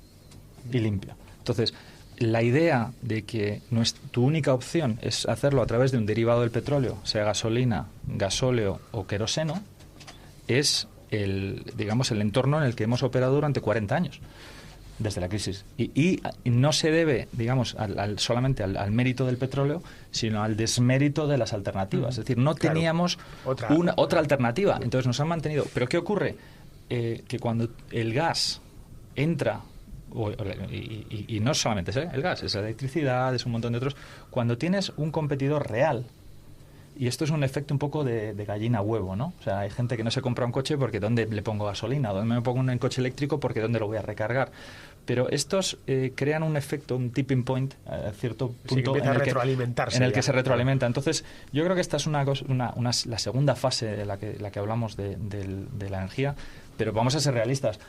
y limpio. Entonces, la idea de que tu única opción es hacerlo a través de un derivado del petróleo, sea gasolina, gasóleo o queroseno, es el entorno en el que hemos operado durante 40 años. Desde la crisis. Y no se debe, digamos, solamente al mérito del petróleo, sino al desmérito de las alternativas. Es decir, no teníamos otra alternativa. Entonces nos han mantenido. ¿Pero qué ocurre? Que cuando el gas entra, y no solamente es el gas, es la electricidad, es un montón de otros, cuando tienes un competidor real, y esto es un efecto un poco de gallina-huevo, ¿no? O sea, hay gente que no se compra un coche porque ¿dónde le pongo gasolina? ¿Dónde me pongo un coche eléctrico? Porque ¿dónde lo voy a recargar? Pero estos crean un efecto, un tipping point, a cierto punto en el que se retroalimenta. Entonces, yo creo que esta es la segunda fase de la que hablamos de la energía, pero vamos a ser realistas.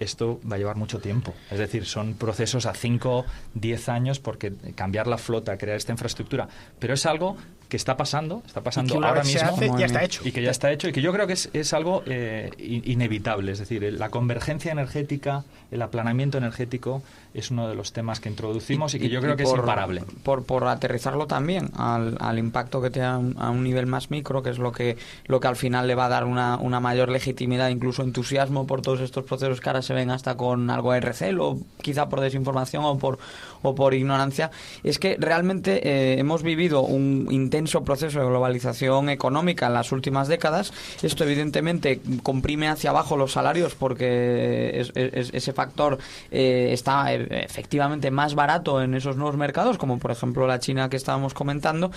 Esto va a llevar mucho tiempo. Es decir, son procesos a 5, 10 años porque cambiar la flota, crear esta infraestructura. Pero es algo que está pasando ahora mismo. Ya está hecho. Y que ya está hecho y que yo creo que es algo inevitable. Es decir, la convergencia energética, el aplanamiento energético es uno de los temas que introducimos y que yo creo que es imparable. Por aterrizarlo también al impacto que tiene a un nivel más micro, que es lo que al final le va a dar una mayor legitimidad, incluso entusiasmo por todos estos procesos que ahora se ven hasta con algo de recelo, quizá por desinformación o por ignorancia, es que realmente hemos vivido un intento intenso proceso de globalización económica en las últimas décadas. Esto evidentemente comprime hacia abajo los salarios porque ese factor está efectivamente más barato en esos nuevos mercados, como por ejemplo la China que estábamos comentando,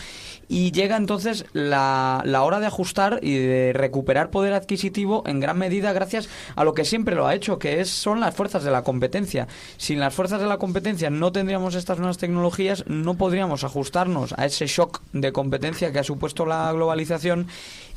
y llega entonces la hora de ajustar y de recuperar poder adquisitivo en gran medida gracias a lo que siempre lo ha hecho, que son las fuerzas de la competencia. Sin las fuerzas de la competencia no tendríamos estas nuevas tecnologías, no podríamos ajustarnos a ese shock de competencia que ha supuesto la globalización,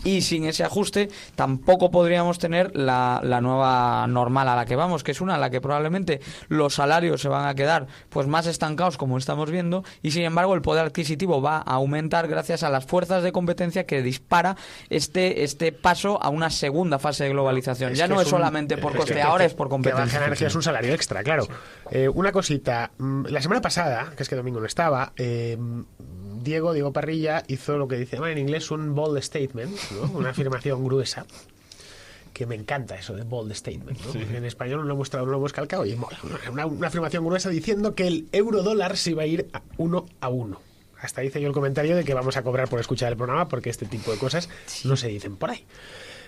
y sin ese ajuste tampoco podríamos tener la nueva normal a la que vamos, que es una a la que probablemente los salarios se van a quedar pues más estancados, como estamos viendo, y sin embargo el poder adquisitivo va a aumentar gracias a las fuerzas de competencia que dispara este paso a una segunda fase de globalización. Ya no es solamente por coste, ahora es por competencia. Que baja la energía es un salario extra, claro. Una cosita, la semana pasada, que es que domingo no estaba, Diego Parrilla hizo lo que dice en inglés un bold statement, ¿no? Una afirmación gruesa, que me encanta eso de bold statement, ¿no? Sí. En español no lo hemos calcado y mola. Una afirmación gruesa diciendo que el euro-dólar se iba a ir a 1-1. Hasta hice yo el comentario de que vamos a cobrar por escuchar el programa porque este tipo de cosas no se dicen por ahí.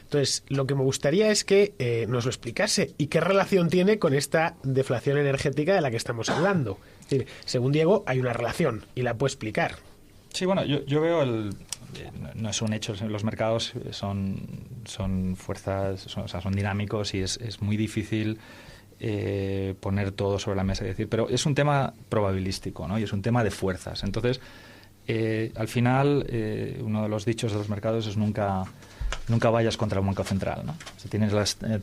Entonces, lo que me gustaría es que nos lo explicase y qué relación tiene con esta deflación energética de la que estamos hablando. Es decir, según Diego, hay una relación y la puede explicar. Sí, bueno, yo veo no es un hecho, los mercados son fuerzas, son dinámicos y es muy difícil poner todo sobre la mesa y decir, pero es un tema probabilístico, ¿no? Y es un tema de fuerzas. Entonces, al final, uno de los dichos de los mercados es nunca vayas contra el Banco Central, ¿no? Si tienes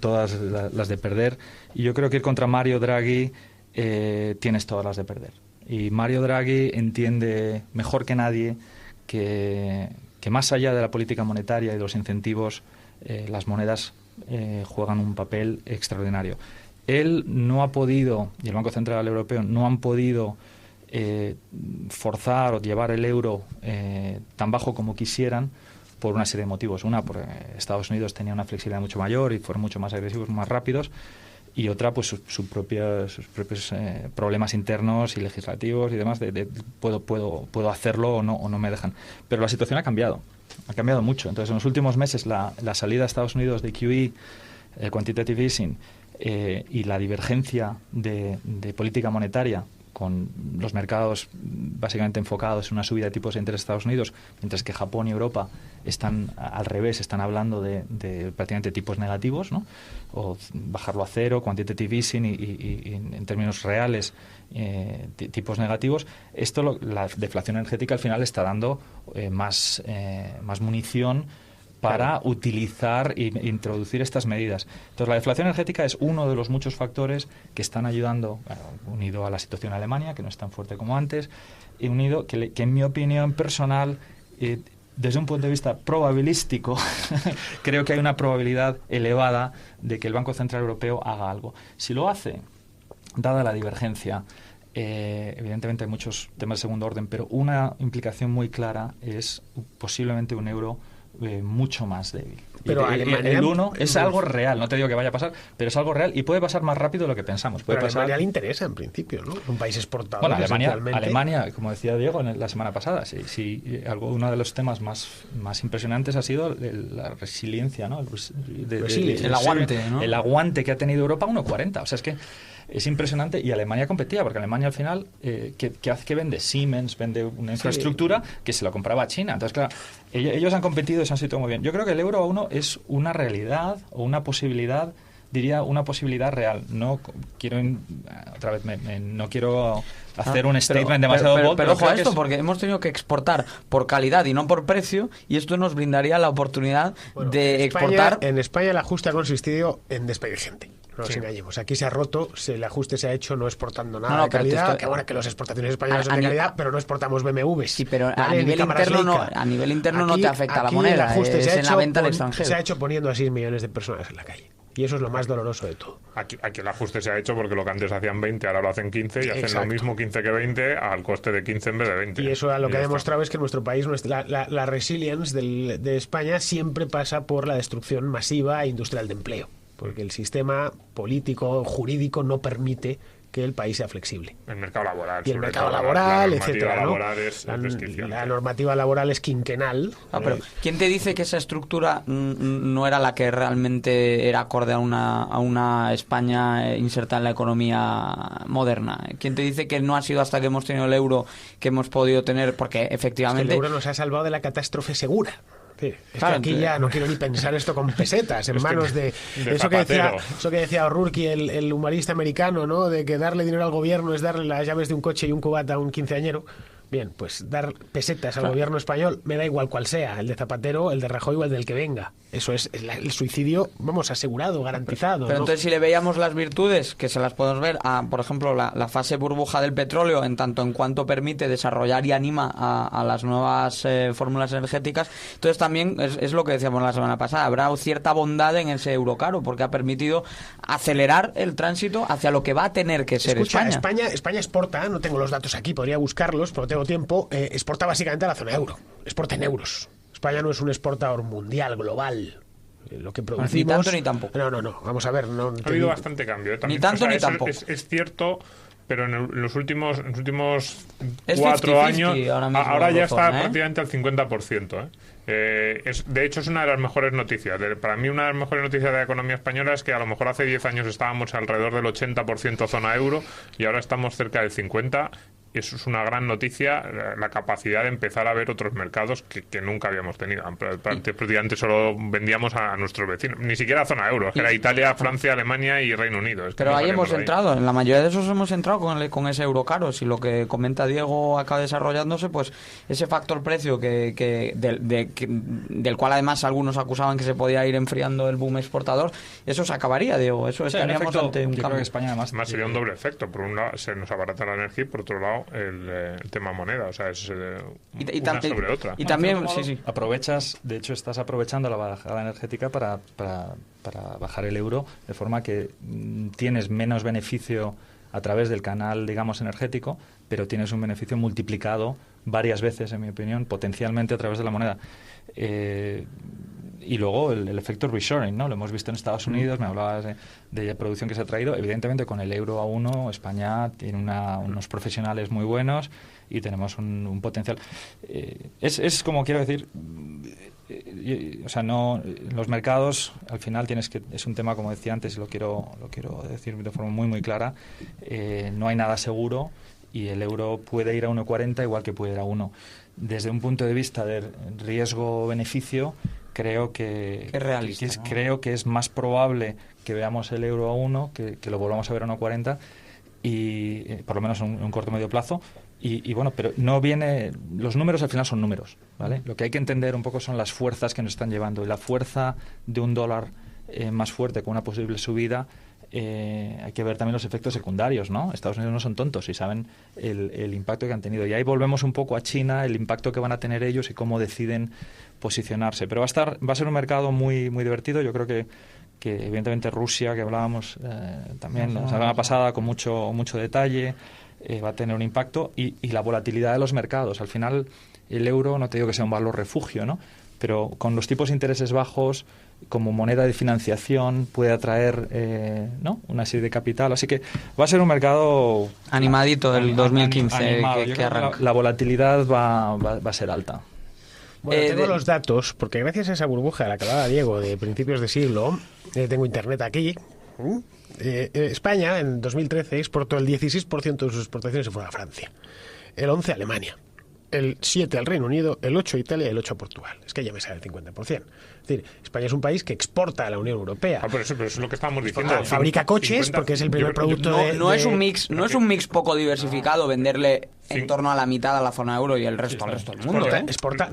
todas las de perder, y yo creo que ir contra Mario Draghi tienes todas las de perder. Y Mario Draghi entiende mejor que nadie que más allá de la política monetaria y de los incentivos, las monedas juegan un papel extraordinario. Él no ha podido, y el Banco Central Europeo no han podido forzar o llevar el euro tan bajo como quisieran por una serie de motivos. Una, porque Estados Unidos tenía una flexibilidad mucho mayor y fueron mucho más agresivos, más rápidos. Y otra, pues sus propios problemas internos y legislativos y demás, puedo hacerlo o no me dejan. Pero la situación ha cambiado mucho. Entonces, en los últimos meses, la salida a Estados Unidos de QE, el quantitative easing, y la divergencia de política monetaria con los mercados básicamente enfocados en una subida de tipos de interés de Estados Unidos, mientras que Japón y Europa están al revés, están hablando de prácticamente tipos negativos, ¿no? O bajarlo a cero, quantitative easing y en términos reales tipos negativos. La deflación energética al final está dando más munición para utilizar e introducir estas medidas. Entonces, la deflación energética es uno de los muchos factores que están ayudando, unido a la situación en Alemania, que no es tan fuerte como antes, y unido que en mi opinión personal, desde un punto de vista probabilístico, creo que hay una probabilidad elevada de que el Banco Central Europeo haga algo. Si lo hace, dada la divergencia, evidentemente hay muchos temas de segundo orden, pero una implicación muy clara es posiblemente un euro mucho más débil. Pero Alemania, el 1 es algo real, no te digo que vaya a pasar, pero es algo real y puede pasar más rápido de lo que pensamos. Pero a Alemania le interesa en principio, ¿no? Es un país exportador. Bueno, Alemania, como decía Diego la semana pasada, uno de los temas más impresionantes ha sido la resiliencia, ¿no? El aguante, ¿no? El aguante que ha tenido Europa, 1,40. O sea, es que es impresionante, y Alemania competía, porque Alemania al final, ¿qué vende? Siemens vende una infraestructura que se la compraba a China. Entonces, claro, ellos han competido y se han situado muy bien. Yo creo que el euro a 1 es una realidad o una posibilidad, diría una posibilidad real. No quiero, otra vez, no quiero hacer un statement demasiado bold. Pero ojo a esto, porque hemos tenido que exportar por calidad y no por precio, y esto nos brindaría la oportunidad de exportar. En España el ajuste ha consistido en despedir gente. No nos engañemos. Aquí se ha roto, el ajuste se ha hecho no exportando nada de calidad, que bueno, que las exportaciones españolas son de calidad, pero no exportamos BMWs. Sí, pero a nivel interno no te afecta la moneda, el ajuste es en la venta al extranjero. Se ha hecho poniendo a 6 millones de personas en la calle. Y eso es lo más doloroso de todo. Aquí el ajuste se ha hecho porque lo que antes hacían 20, ahora lo hacen 15 y hacen lo mismo 15 que 20 al coste de 15 en vez de 20. Y eso lo que ha demostrado es que nuestro país, la resilience de España siempre pasa por la destrucción masiva e industrial de empleo. Porque el sistema político, jurídico, no permite que el país sea flexible. El mercado laboral. Y el sobre mercado todo, laboral, la etcétera, ¿no? laboral es prescripción. La normativa laboral es quinquenal. Pero ¿quién te dice que esa estructura no era la que realmente era acorde a una España insertada en la economía moderna? ¿Quién te dice que no ha sido hasta que hemos tenido el euro que hemos podido tener? Porque efectivamente... el euro nos ha salvado de la catástrofe segura. Sí, es claro, que aquí ya no quiero ni pensar esto con pesetas en manos de eso que decía O'Rourke, el humorista americano, ¿no? De que darle dinero al gobierno es darle las llaves de un coche y un cubata a un quinceañero. Bien, pues dar pesetas al gobierno español, me da igual cual sea, el de Zapatero, el de Rajoy o el del que venga. Eso es el suicidio, vamos, asegurado, garantizado. Pero ¿no? entonces si le veíamos las virtudes, que se las podemos ver a, por ejemplo, la fase burbuja del petróleo, en tanto en cuanto permite desarrollar y anima a las nuevas fórmulas energéticas, entonces también es lo que decíamos la semana pasada, habrá cierta bondad en ese euro caro, porque ha permitido acelerar el tránsito hacia lo que va a tener que ser España. España exporta, no tengo los datos aquí, podría buscarlos, pero tengo tiempo, exporta básicamente a la zona euro, exporta en euros. España no es un exportador mundial, global. Lo que producimos... Ni tanto ni tampoco. No, vamos a ver. No, ha habido bastante cambio. Ni tanto ni tampoco. Es cierto, pero en los últimos es 4 50-50 años, ahora ya está ¿eh? prácticamente al 50%. De hecho, es una de las mejores noticias. Para mí, una de las mejores noticias de la economía española es que a lo mejor hace 10 años estábamos alrededor del 80% zona euro y ahora estamos cerca del 50%. Eso es una gran noticia, la capacidad de empezar a ver otros mercados que nunca habíamos tenido. Prácticamente solo vendíamos a nuestros vecinos, ni siquiera a zona euro, que era Italia, Francia, Alemania y Reino Unido. Pero ahí hemos entrado, en la mayoría de esos hemos entrado con ese euro caro. Si lo que comenta Diego acaba desarrollándose, pues ese factor precio del cual además algunos acusaban que se podía ir enfriando el boom exportador, eso se acabaría, Diego. Eso estaríamos ante un cambio. España además sería un doble efecto. Por un lado se nos abarata la energía y por otro lado el tema moneda, o sea, es una sobre otra. Y también, aprovechas, de hecho estás aprovechando la bajada energética para bajar el euro, de forma que tienes menos beneficio a través del canal, digamos, energético, pero tienes un beneficio multiplicado varias veces, en mi opinión, potencialmente a través de la moneda. Y luego el efecto reshoring, ¿no? Lo hemos visto en Estados Unidos, me hablabas de producción que se ha traído. Evidentemente, con el euro a 1, España tiene unos profesionales muy buenos y tenemos un potencial. Es como quiero decir, o sea, no, los mercados, al final es un tema, como decía antes, y lo quiero decir de forma muy, muy clara, no hay nada seguro y el euro puede ir a 1,40 igual que puede ir a 1. Desde un punto de vista de riesgo-beneficio, creo que es realista, ¿no? Creo que es más probable que veamos el euro a 1 que lo volvamos a ver a 1,40 y por lo menos en un corto medio plazo. Y bueno, pero no viene... Los números al final son números, ¿vale? Lo que hay que entender un poco son las fuerzas que nos están llevando. Y la fuerza de un dólar más fuerte con una posible subida, hay que ver también los efectos secundarios, ¿no? Estados Unidos no son tontos y saben el impacto que han tenido. Y ahí volvemos un poco a China, el impacto que van a tener ellos y cómo deciden posicionarse. Pero va a ser un mercado muy, muy divertido. Yo creo que evidentemente Rusia, que hablábamos también la semana pasada con mucho detalle, va a tener un impacto y la volatilidad de los mercados. Al final, el euro, no te digo que sea un valor refugio, ¿no? Pero con los tipos de intereses bajos, como moneda de financiación, puede atraer ¿no? una serie de capital. Así que va a ser un mercado... animadito del 2015. Animado. Que arranca. La volatilidad va a ser alta. Bueno, tengo los datos, porque gracias a esa burbuja de la que hablaba Diego de principios de siglo, tengo internet aquí. España en 2013 exportó el 16% de sus exportaciones se fueron a Francia, el 11% a Alemania, el 7% al Reino Unido, el 8% a Italia y el 8% a Portugal. Es que ya me sale el 50%. Es decir, España es un país que exporta a la Unión Europea. Pero eso es lo que estábamos diciendo. Fabrica coches 50, porque es el primer producto es un mix, no es un mix poco diversificado venderle en torno a la mitad a la zona euro y el resto al resto del mundo. Exporta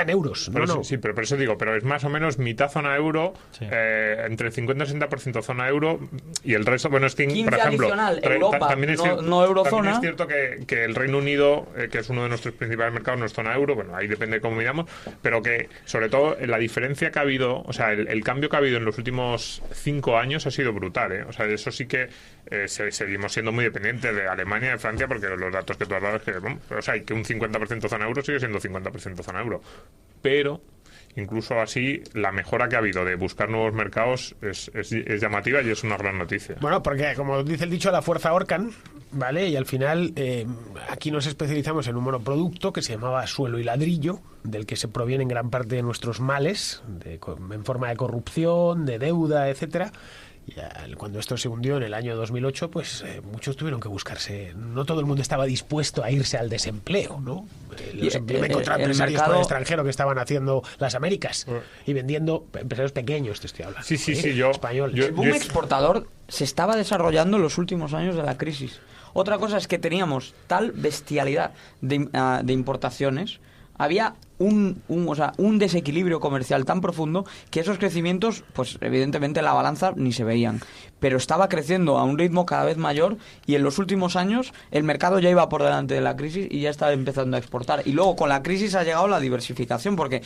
en euros. Sí, pero por eso digo, pero es más o menos mitad zona euro, entre el 50 y el 60% zona euro y el resto, bueno, es que, por ejemplo, Europa, también es no eurozona. También es cierto que el Reino Unido, que es uno de nuestros principales mercados, no es zona euro, bueno, ahí depende de cómo miramos, pero que sobre todo la diferencia que ha habido, o sea, el cambio que ha habido en los últimos 5 años ha sido brutal, ¿eh? O sea, eso sí que seguimos siendo muy dependientes de Alemania y de Francia, porque los datos que tú has dado es que, bueno, o sea, que un 50% zona euro sigue siendo 50% zona euro. Pero incluso así, la mejora que ha habido de buscar nuevos mercados es llamativa y es una gran noticia. Bueno, porque como dice el dicho, la fuerza ahorcan, ¿vale? Y al final aquí nos especializamos en un monoproducto que se llamaba suelo y ladrillo, del que se provienen gran parte de nuestros males, en forma de corrupción, de deuda, etcétera. Y cuando esto se hundió en el año 2008, pues muchos tuvieron que buscarse. No todo el mundo estaba dispuesto a irse al desempleo, ¿no? Yo me encontré empresarios por el extranjero que estaban haciendo las Américas y vendiendo, empresarios pequeños, te estoy hablando. Sí, yo... Españoles. El boom exportador se estaba desarrollando en los últimos años de la crisis. Otra cosa es que teníamos tal bestialidad de importaciones, había un desequilibrio comercial tan profundo que esos crecimientos, pues evidentemente la balanza ni se veían. Pero estaba creciendo a un ritmo cada vez mayor y en los últimos años el mercado ya iba por delante de la crisis y ya estaba empezando a exportar. Y luego con la crisis ha llegado la diversificación porque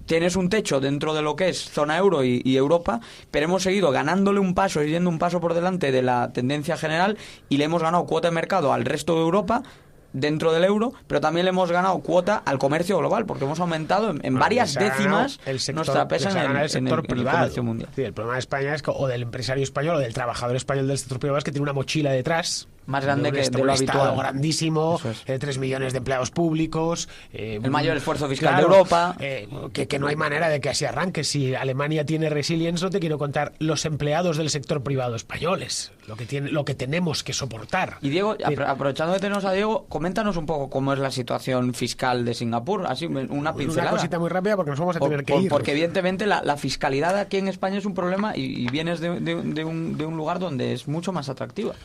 tienes un techo dentro de lo que es zona euro y Europa, pero hemos seguido ganándole un paso y yendo un paso por delante de la tendencia general y le hemos ganado cuota de mercado al resto de Europa dentro del euro, pero también le hemos ganado cuota al comercio global, porque hemos aumentado en varias décimas nuestra pesa en el sector privado. El comercio mundial. Sí, el problema de España es que, o del empresario español o del trabajador español del sector privado, es que tiene una mochila detrás más grande que de lo habitual. habitual. Grandísimo, 3 millones de empleados públicos. El mayor esfuerzo fiscal de Europa. Que no hay manera de que así arranque. Si Alemania tiene resilience, no te quiero contar los empleados del sector privado españoles, lo que tenemos que soportar. Y Diego, aprovechando de tenernos a Diego, coméntanos un poco cómo es la situación fiscal de Singapur, así una pincelada. Una cosita muy rápida porque nos vamos a tener que ir. Porque evidentemente la fiscalidad aquí en España es un problema y vienes de un lugar donde es mucho más atractiva.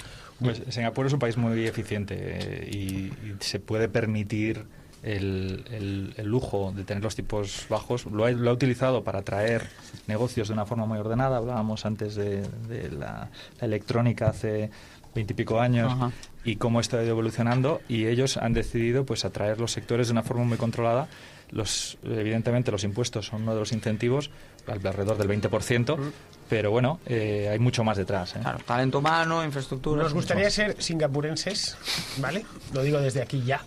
Pues Singapur es un país muy eficiente y se puede permitir el lujo de tener los tipos bajos. Lo ha utilizado para atraer negocios de una forma muy ordenada. Hablábamos antes de la electrónica hace 20 y pico años. Ajá. Y cómo esto ha ido evolucionando, y ellos han decidido pues atraer los sectores de una forma muy controlada. Evidentemente los impuestos son uno de los incentivos, alrededor del 20%, pero bueno, hay mucho más detrás. Claro, talento humano, infraestructura. Nos gustaría ser singapurenses, ¿vale? Lo digo desde aquí ya.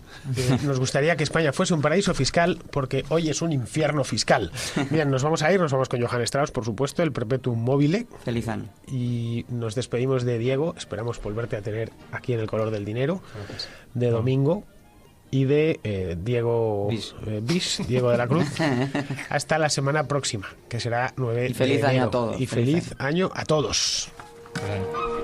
Nos gustaría que España fuese un paraíso fiscal, porque hoy es un infierno fiscal. Bien, nos vamos con Johann Strauss, por supuesto, el Perpetuum mobile. Feliz año. Y nos despedimos de Diego, esperamos volverte a tener aquí en El Color del Dinero, de Domingo. Y de Diego Diego de la Cruz, hasta la semana próxima, que será 9 y feliz de enero. Año a todos. Y feliz año a todos. Bien.